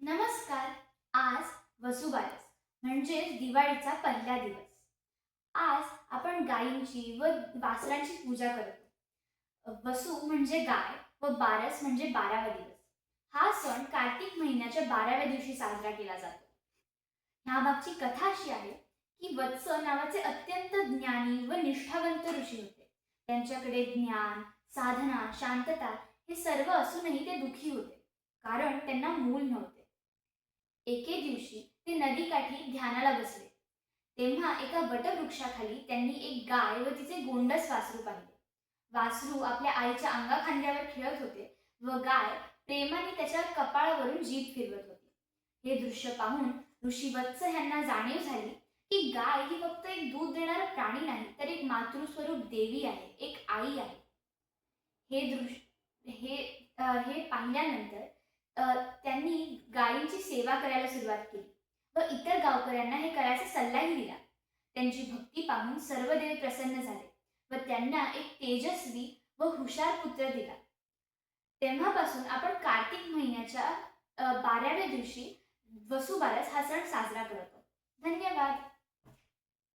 नमस्कार. आज वसुबारस म्हणजेच दिवाळीचा पहिला दिवस. आज आपण गायींची व वासरांची पूजा करतो. वसू म्हणजे गाय व बारस म्हणजे 12वा दिवस. हा सण कार्तिक महिन्याच्या 12व्या दिवशी साजरा केला जातो. ह्यामागची कथा अशी आहे की वत्स नावाचे अत्यंत ज्ञानी व निष्ठावंत ऋषी होते. त्यांच्याकडे ज्ञान, साधना, शांतता हे सर्व असूनही ते दुःखी होते, कारण त्यांना मूल नव्हते. एके दिवशी ते नदीकाठी ध्यानाला बसले. तेव्हा एका वटवृक्षाखाली त्यांनी एक गाय व तिचे गोंडस वासरू पाहिले. वासरू आपल्या आईच्या अंगाखांद्यावर खेळत होते व गाय प्रेमाने त्याच्या कपाळावरून जीभ फिरवत होती. हे दृश्य पाहून ऋषी वत्स यांना जाणीव झाली की गाय ही फक्त एक दूध देणारा प्राणी नाही, तर एक मातृस्वरूप देवी आहे, एक आई आहे. हे दृश्य हे हे पाहिल्यानंतर त्यांनी गायींची सेवा करायला सुरुवात केली व इतर गावकऱ्यांना हे करायचा सल्लाही दिला. त्यांची भक्ती पाहून सर्व देव प्रसन्न झाले व त्यांना एक तेजस्वी व हुशार पुत्र दिला. तेव्हापासून आपण कार्तिक महिन्याच्या 12व्या दिवशी वसुबारस हा सण साजरा करतो. धन्यवाद.